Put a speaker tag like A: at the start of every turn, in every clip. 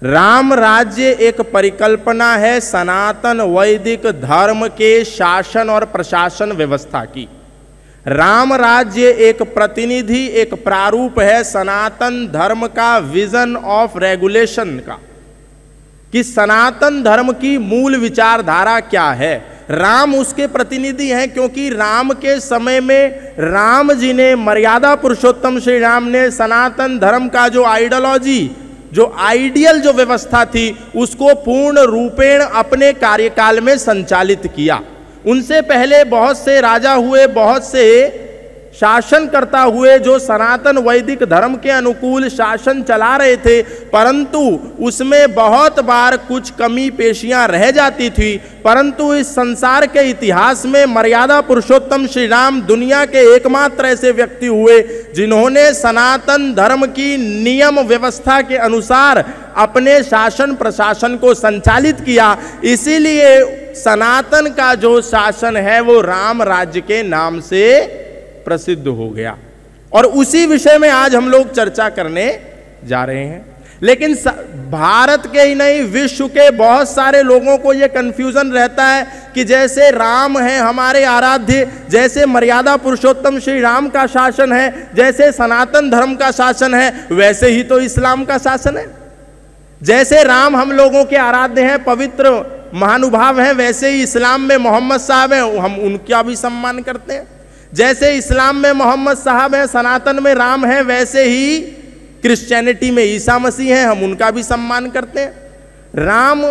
A: राम राज्य एक परिकल्पना है सनातन वैदिक धर्म के शासन और प्रशासन व्यवस्था की। राम राज्य एक प्रतिनिधि, एक प्रारूप है सनातन धर्म का विजन ऑफ रेगुलेशन का, कि सनातन धर्म की मूल विचारधारा क्या है। राम उसके प्रतिनिधि हैं, क्योंकि राम के समय में राम जी ने, मर्यादा पुरुषोत्तम श्री राम ने सनातन धर्म का जो आइडियोलॉजी, जो आइडियल जो व्यवस्था थी, उसको पूर्ण रूपेण अपने कार्यकाल में संचालित किया। उनसे पहले बहुत से राजा हुए, बहुत से शासनकर्ता हुए जो सनातन वैदिक धर्म के अनुकूल शासन चला रहे थे, परंतु उसमें बहुत बार कुछ कमी पेशियां रह जाती थी। परंतु इस संसार के इतिहास में मर्यादा पुरुषोत्तम श्री राम दुनिया के एकमात्र ऐसे व्यक्ति हुए जिन्होंने सनातन धर्म की नियम व्यवस्था के अनुसार अपने शासन प्रशासन को संचालित किया। इसीलिए सनातन का जो शासन है वो राम राज्य के नाम से प्रसिद्ध हो गया, और उसी विषय में आज हम लोग चर्चा करने जा रहे हैं। लेकिन भारत के ही नहीं, विश्व के बहुत सारे लोगों को यह कंफ्यूजन रहता है कि जैसे राम है हमारे आराध्य, जैसे मर्यादा पुरुषोत्तम श्री राम का शासन है, जैसे सनातन धर्म का शासन है, वैसे ही तो इस्लाम का शासन है। जैसे राम हम लोगों के आराध्य हैं, पवित्र महानुभाव हैं, वैसे ही इस्लाम में मोहम्मद साहब हैं, हम उनका भी सम्मान करते हैं। जैसे इस्लाम में मोहम्मद साहब हैं, सनातन में राम हैं, वैसे ही क्रिश्चियनिटी में ईसा मसीह हैं, हम उनका भी सम्मान करते हैं। राम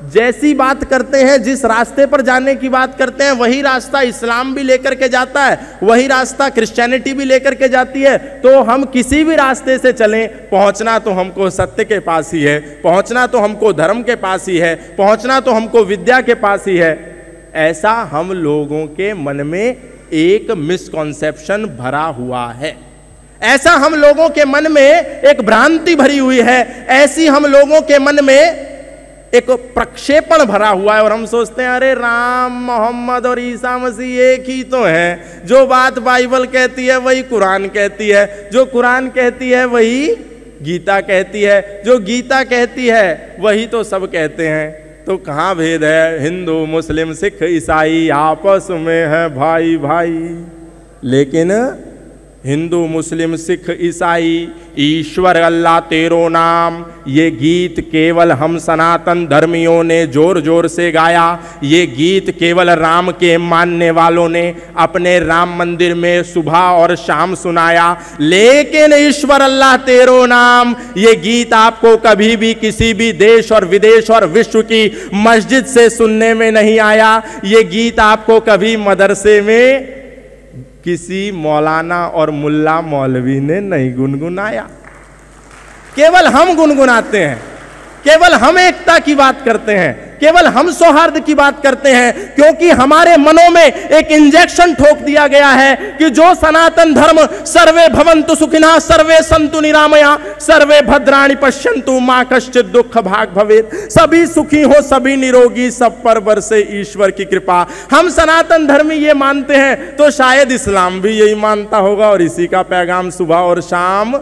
A: जैसी बात करते हैं, जिस रास्ते पर जाने की बात करते हैं, वही रास्ता इस्लाम भी लेकर के जाता है, वही रास्ता क्रिश्चियनिटी भी लेकर के जाती है। तो हम किसी भी रास्ते से चलें, पहुंचना तो हमको सत्य के पास ही है, पहुंचना तो हमको धर्म के पास ही है, पहुंचना तो हमको विद्या के पास ही है। ऐसा हम लोगों के मन में एक मिसकॉन्सेप्शन भरा हुआ है, ऐसा हम लोगों के मन में एक भ्रांति भरी हुई है, ऐसी हम लोगों के मन में एक प्रक्षेपण भरा हुआ है। और हम सोचते हैं अरे राम, मोहम्मद और ईसा मसीह एक ही तो हैं, जो बात बाइबल कहती है वही कुरान कहती है, जो कुरान कहती है वही गीता कहती है, जो गीता कहती है वही तो सब कहते हैं। तो कहाँ भेद है? हिंदू मुस्लिम सिख ईसाई आपस में है भाई भाई। लेकिन हिंदू मुस्लिम सिख ईसाई, ईश्वर अल्लाह तेरो नाम, ये गीत केवल हम सनातन धर्मियों ने जोर जोर से गाया। ये गीत केवल राम के मानने वालों ने अपने राम मंदिर में सुबह और शाम सुनाया। लेकिन ईश्वर अल्लाह तेरो नाम, ये गीत आपको कभी भी किसी भी देश और विदेश और विश्व की मस्जिद से सुनने में नहीं आया। ये गीत आपको कभी मदरसे में किसी मौलाना और मुल्ला मौलवी ने नहीं गुनगुनाया। केवल हम गुनगुनाते हैं, केवल हम एकता की बात करते हैं, केवल हम सौहार्द की बात करते हैं, क्योंकि हमारे मनों में एक इंजेक्शन ठोक दिया गया है कि जो सनातन धर्म सर्वे भवन्तु सुखिनः सर्वे सन्तु निरामया सर्वे भद्राणि पश्यन्तु मा कश्चित् दुःख भाग् भवेत्, सभी सुखी हो, सभी निरोगी, सब पर बरसे ईश्वर की कृपा। हम सनातन धर्मी ये मानते हैं, तो शायद इस्लाम भी यही मानता होगा और इसी का पैगाम सुबह और शाम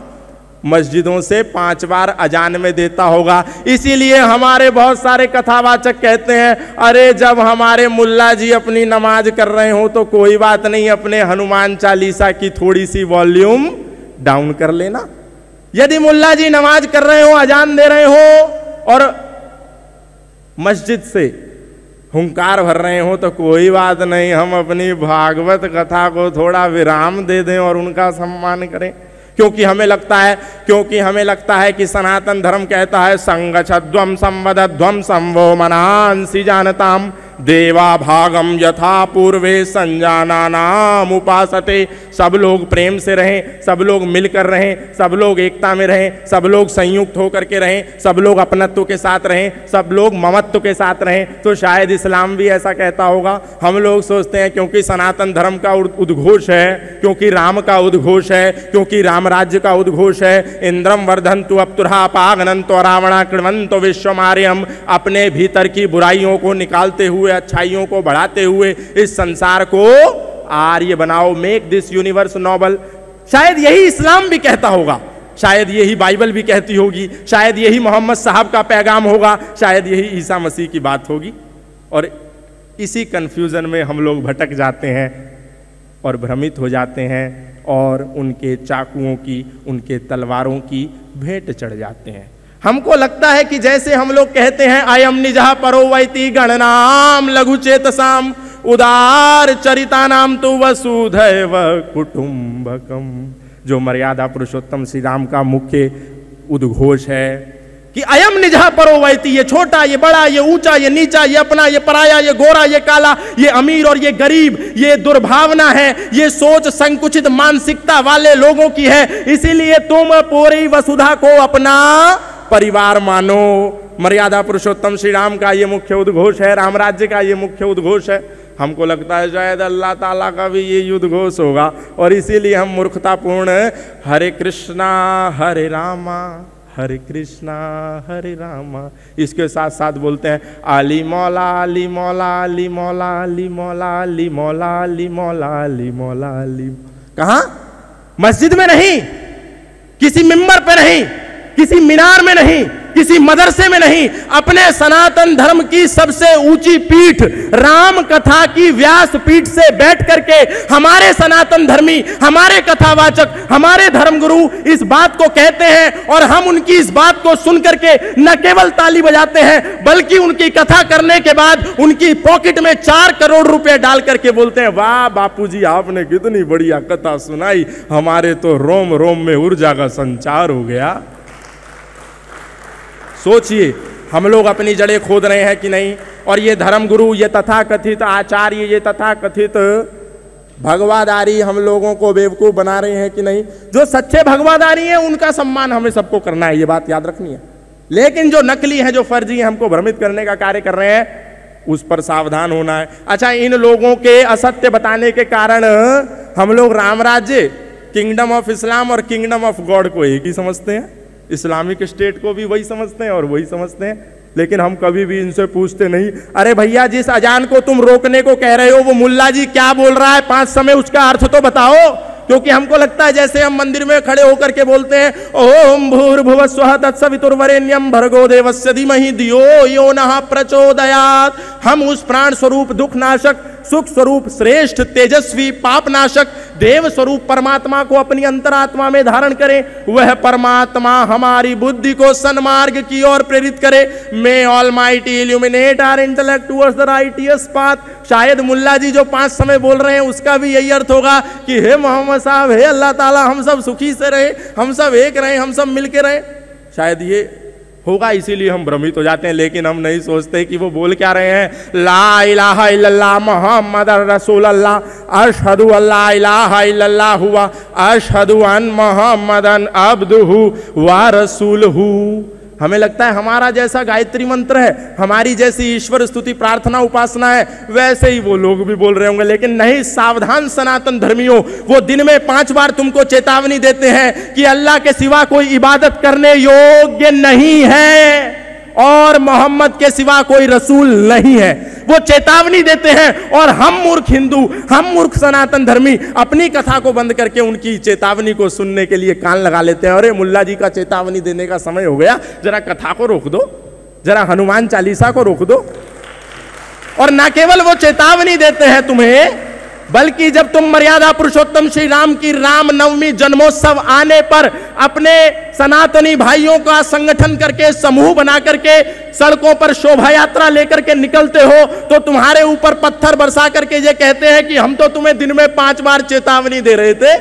A: मस्जिदों से 5 बार अजान में देता होगा। इसीलिए हमारे बहुत सारे कथावाचक कहते हैं अरे जब हमारे मुल्ला जी अपनी नमाज कर रहे हो तो कोई बात नहीं, अपने हनुमान चालीसा की थोड़ी सी वॉल्यूम डाउन कर लेना। यदि मुल्ला जी नमाज कर रहे हो, अजान दे रहे हो और मस्जिद से हुंकार भर रहे हो तो कोई बात नहीं, हम अपनी भागवत कथा को थोड़ा विराम दे दें और उनका सम्मान करें। क्योंकि हमें लगता है कि सनातन धर्म कहता है संगच्छध्वम संवदध्वम संवो मनांसि जानताम देवा भागम यथा पूर्वे संजानानाम उपासते। सब लोग प्रेम से रहें, सब लोग मिलकर रहें, सब लोग एकता में रहें, सब लोग संयुक्त होकर के रहें, सब लोग अपनत्व के साथ रहें, सब लोग ममत्व के साथ रहें। तो शायद इस्लाम भी ऐसा कहता होगा। हम लोग सोचते हैं क्योंकि सनातन धर्म का उद्घोष है, क्योंकि राम का उद्घोष है, क्योंकि राम राज्य का उद्घोष है, इंद्रम वर्धन्तु अप्तुरहा पागनन्तो रावणा कृण्वन्तो विश्वमार्यम, अपने भीतर की बुराइयों को निकालते हुए अच्छाइयों को बढ़ाते हुए इस संसार को आर्य बनाओ, मेक दिस यूनिवर्स नोबल। शायद यही इस्लाम भी कहता होगा। शायद यही बाइबल भी कहती होगी, शायद यही मोहम्मद साहब का पैगाम होगा, शायद यही ईसा मसीह की बात होगी। और इसी कन्फ्यूज़न में हम लोग भटक जाते हैं और भ्रमित हो जाते हैं और उनके चाकुओं की, उनके तलवारों की भेंट चढ़ जाते हैं। हमको लगता है कि जैसे हम लोग कहते हैं अयम निजः परो वैति गणनाम लघु चेतसाम उदार चरिता नाम तो वसुधैव कुटुंबकम, जो मर्यादा पुरुषोत्तम श्री राम का मुख्य उद्घोष है कि अयम निजः परो वैति, ये छोटा, ये बड़ा, ये ऊंचा, ये नीचा, ये अपना, ये पराया, ये गोरा, ये काला, ये अमीर और ये गरीब, ये दुर्भावना है, ये सोच संकुचित मानसिकता वाले लोगों की है। इसीलिए तुम पूरी वसुधा को अपना परिवार मानो। मर्यादा पुरुषोत्तम श्री राम का ये मुख्य उद्घोष है, राम राज्य का ये मुख्य उद्घोष है। हमको लगता है शायद अल्लाह ताला का भी ये उद्घोष होगा और इसीलिए हम मूर्खतापूर्ण हरे कृष्णा हरे रामा हरे कृष्णा हरे रामा इसके साथ साथ बोलते हैं अली मौला अली मौला अली मौला अली मौला अली मौला अली मौला अली मौला अली। कहाँ? मस्जिद में नहीं, किसी मिंबर पे नहीं, किसी मीनार में नहीं, किसी मदरसे में नहीं, अपने सनातन धर्म की सबसे ऊंची पीठ राम कथा की व्यास पीठ से बैठ करके हमारे सनातन धर्मी, हमारे कथावाचक, हमारे धर्मगुरु इस बात को कहते हैं और हम उनकी इस बात को सुन करके न केवल ताली बजाते हैं बल्कि उनकी कथा करने के बाद उनकी पॉकेट में 4 करोड़ रुपए डाल करके बोलते हैं वाह बापूजी आपने कितनी बढ़िया कथा सुनाई, हमारे तो रोम रोम में ऊर्जा का संचार हो गया। सोचिए हम लोग अपनी जड़ें खोद रहे हैं कि नहीं। और ये धर्मगुरु, ये तथाकथित आचार्य, ये तथाकथित भगवादारी हम लोगों को बेवकूफ़ बना रहे हैं कि नहीं। जो सच्चे भगवादारी हैं उनका सम्मान हमें सबको करना है, ये बात याद रखनी है। लेकिन जो नकली हैं, जो फर्जी हैं, हमको भ्रमित करने का कार्य कर रहे हैं, उस पर सावधान होना है। अच्छा, इन लोगों के असत्य बताने के कारण हम लोग राम राज्य, किंगडम ऑफ इस्लाम और किंगडम ऑफ गॉड को एक ही समझते हैं, इस्लामिक स्टेट को भी वही समझते हैं और वही समझते हैं। लेकिन हम कभी भी इनसे पूछते नहीं, अरे भैया जिस अजान को तुम रोकने को कह रहे हो वो मुल्ला जी क्या बोल रहा है 5 समय, उसका अर्थ तो बताओ। क्योंकि हमको लगता है जैसे हम मंदिर में खड़े होकर के बोलते हैं ओम भूर्भुवः स्वः तत्सवितुर्वरेण्यं भर्गो देवस्य धीमहि धियो यो नः प्रचोदयात्, हम उस प्राण स्वरूप दुख नाशक, सुख स्वरूप श्रेष्ठ तेजस्वी पाप नाशक देव स्वरूप परमात्मा को अपनी अंतरात्मा में धारण करें। वह परमात्मा हमारी बुद्धि को सन्मार्ग की ओर प्रेरित करे। May almighty illuminate our intellect towards the righteous path. शायद मुल्ला जी जो 5 समय बोल रहे हैं उसका भी यही अर्थ होगा कि हे मोहम्मद साहब, हे अल्लाह ताला, हम सब सुखी से रहे, हम सब एक रहे, हम सब मिलके रहे। शायद ये होगा, इसीलिए हम भ्रमित हो जाते हैं। लेकिन हम नहीं सोचते कि वो बोल क्या रहे हैं। ला इलाहा इल्लल्लाह मुहम्मदुर रसूलुल्लाह अशहदु अल्ला इलाहा इल्लल्लाह हुवा अशहदु अन मुहम्मदन अब्दुहु व रसूलुहु। हमें लगता है हमारा जैसा गायत्री मंत्र है, हमारी जैसी ईश्वर स्तुति प्रार्थना उपासना है, वैसे ही वो लोग भी बोल रहे होंगे। लेकिन नहीं, सावधान सनातन धर्मियों, वो दिन में 5 बार तुमको चेतावनी देते हैं कि अल्लाह के सिवा कोई इबादत करने योग्य नहीं है और मोहम्मद के सिवा कोई रसूल नहीं है। वो चेतावनी देते हैं और हम मूर्ख हिंदू, हम मूर्ख सनातन धर्मी अपनी कथा को बंद करके उनकी चेतावनी को सुनने के लिए कान लगा लेते हैं। अरे मुल्ला जी का चेतावनी देने का समय हो गया, जरा कथा को रोक दो, जरा हनुमान चालीसा को रोक दो। और ना केवल वो चेतावनी देते हैं तुम्हें, बल्कि जब तुम मर्यादा पुरुषोत्तम श्री राम की रामनवमी जन्मोत्सव आने पर अपने सनातनी भाइयों का संगठन करके, समूह बना करके सड़कों पर शोभा यात्रा लेकर के निकलते हो तो तुम्हारे ऊपर पत्थर बरसा करके ये कहते हैं कि हम तो तुम्हें दिन में 5 बार चेतावनी दे रहे थे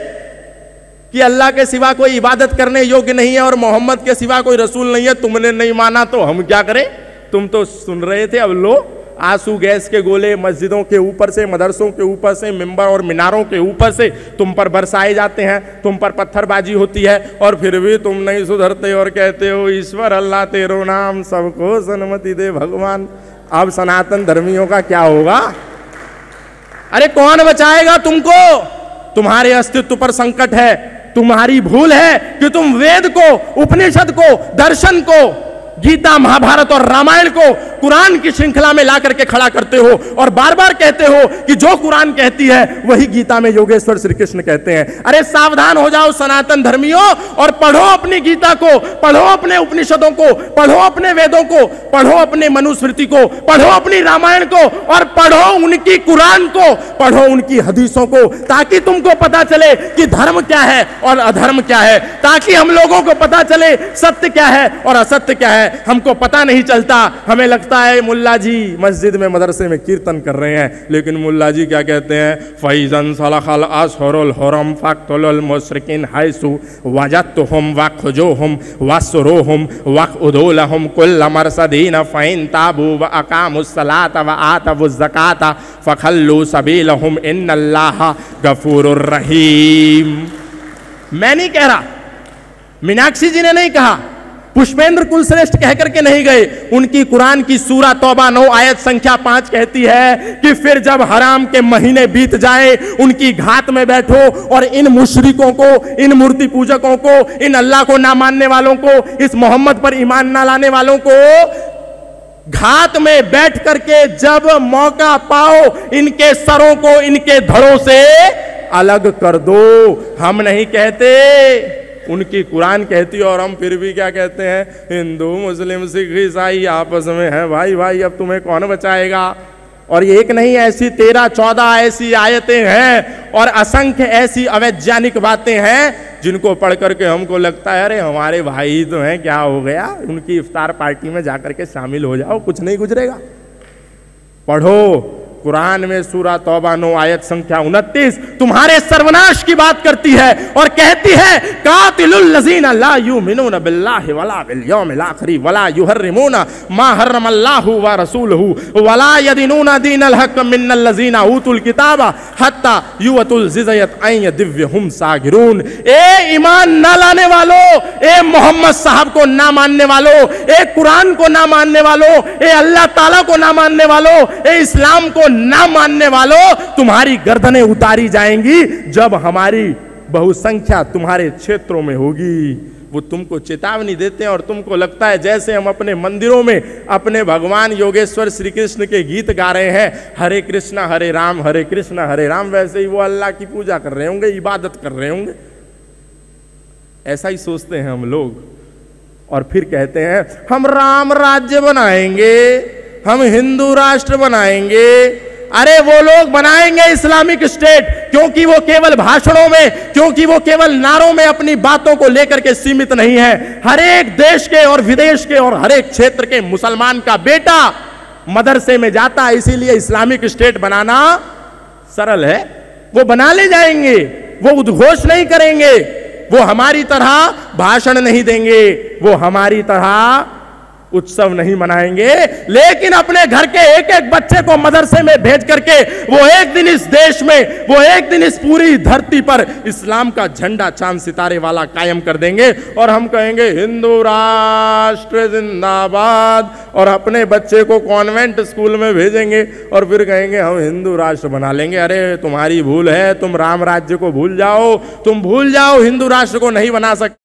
A: कि अल्लाह के सिवा कोई इबादत करने योग्य नहीं है और मोहम्मद के सिवा कोई रसूल नहीं है। तुमने नहीं माना तो हम क्या करें? तुम तो सुन रहे थे। अब लो आंसू गैस के गोले मस्जिदों के ऊपर से, मदरसों के ऊपर से, मिंबर और मीनारों के ऊपर से तुम पर बरसाए जाते हैं, तुम पर पत्थरबाजी होती है और फिर भी तुम नहीं सुधरते और कहते हो ईश्वर अल्लाह तेरो नाम सबको सन्मति दे भगवान। अब सनातन धर्मियों का क्या होगा? अरे कौन बचाएगा तुमको? तुम्हारे अस्तित्व पर संकट है। तुम्हारी भूल है कि तुम वेद को, उपनिषद को, दर्शन को, गीता महाभारत और रामायण को कुरान की श्रृंखला में ला करके खड़ा करते हो और बार बार कहते हो कि जो कुरान कहती है वही गीता में योगेश्वर श्री कृष्ण कहते हैं। अरे सावधान हो जाओ सनातन धर्मियों और पढ़ो अपनी गीता को, पढ़ो अपने उपनिषदों को, पढ़ो अपने वेदों को, पढ़ो अपने मनुस्मृति को, पढ़ो अपनी रामायण को और पढ़ो उनकी कुरान को, पढ़ो उनकी हदीसों को, ताकि तुमको पता चले कि धर्म क्या है और अधर्म क्या है, ताकि हम लोगों को पता चले सत्य क्या है और असत्य क्या है। हमको पता नहीं चलता, हमें लगता है मुल्ला जी मस्जिद में मदरसे में कीर्तन कर रहे हैं, लेकिन मुल्ला जी क्या कहते हैं, फैजन सलखल असहरुल हरम फक्तुल मुशरिकिन हैसु वजदतुहुम वखजुहुम वसरुहुम वखउदुलहुम कुल्ल मरसदीन फइन ताबू व अकामुस सलात व आतवुज ज़कात फखल्लू सबीलहुम इन्नल्लाह गफूरुर रहीम। मैं नहीं कह रहा, मीनाक्षी जी ने नहीं कहा, पुष्पेंद्र कुलश्रेष्ठ कह करके नहीं गए, उनकी कुरान की सूरा तौबा 9 आयत संख्या 5 कहती है कि फिर जब हराम के महीने बीत जाए उनकी घात में बैठो और इन मुशरिकों को, इन मूर्ति पूजकों को, इन अल्लाह को ना मानने वालों को, इस मोहम्मद पर ईमान ना लाने वालों को घात में बैठ करके जब मौका पाओ इनके सरों को इनके धड़ों से अलग कर दो। हम नहीं कहते, उनकी कुरान कहती है और हम फिर भी क्या कहते हैं, हिंदू मुस्लिम सिख ईसाई आपस में है भाई भाई, अब तुम्हें कौन बचाएगा। और ये एक नहीं, ऐसी 13-14 ऐसी आयतें हैं और असंख्य ऐसी अवैज्ञानिक बातें हैं जिनको पढ़ करके हमको लगता है अरे हमारे भाई तो हैं, क्या हो गया, उनकी इफ्तार पार्टी में जाकर के शामिल हो जाओ, कुछ नहीं गुजरेगा। पढ़ो कुरान में सूरा तौबा 9 आयत संख्या 29 तुम्हारे सर्वनाश की बात करती है और कहती है कातिलुल लज़ीना ला युमिनूना बिल्लाहि वला बिल यौमिल आखिर वला युहर्रिमूना मा हर्रमल्लाहु व रसूलुहु वला यदीनूना दीनल हक़ मिनल लज़ीना ऊतुल किताबा हत्ता युअतुल जिज़यत अन दिव्यहुम सागिरून। ए ईमान ना लाने वालों, ए मोहम्मद साहब को ना मानने वालों, ए कुरान को ना मानने वालों, ए अल्लाह ताला को ना मानने वालों, ए इस्लाम को ना मानने वालों, तुम्हारी गर्दनें उतारी जाएंगी जब हमारी बहुसंख्या तुम्हारे क्षेत्रों में होगी। वो तुमको चेतावनी देते हैं और तुमको लगता है जैसे हम अपने मंदिरों में अपने भगवान योगेश्वर श्री कृष्ण के गीत गा रहे हैं, हरे कृष्णा हरे राम हरे कृष्णा हरे राम, वैसे ही वो अल्लाह की पूजा कर रहे होंगे, इबादत कर रहे होंगे। ऐसा ही सोचते हैं हम लोग और फिर कहते हैं हम राम राज्य बनाएंगे, हम हिंदू राष्ट्र बनाएंगे। अरे वो लोग बनाएंगे इस्लामिक स्टेट, क्योंकि वो केवल भाषणों में, क्योंकि वो केवल नारों में अपनी बातों को लेकर के सीमित नहीं है। हर एक देश के और विदेश के और हर एक क्षेत्र के मुसलमान का बेटा मदरसे में जाता है, इसीलिए इस्लामिक स्टेट बनाना सरल है। वो बना ले जाएंगे, वो उद्घोष नहीं करेंगे, वो हमारी तरह भाषण नहीं देंगे, वो हमारी तरह उत्सव नहीं मनाएंगे, लेकिन अपने घर के एक एक बच्चे को मदरसे में भेज करके वो एक दिन इस देश में, वो एक दिन इस पूरी धरती पर इस्लाम का झंडा चांद सितारे वाला कायम कर देंगे और हम कहेंगे हिंदू राष्ट्र जिंदाबाद, और अपने बच्चे को कॉन्वेंट स्कूल में भेजेंगे और फिर कहेंगे हम हिंदू राष्ट्र बना लेंगे। अरे तुम्हारी भूल है, तुम राम राज्य को भूल जाओ, तुम भूल जाओ, हिंदू राष्ट्र को नहीं बना सकते।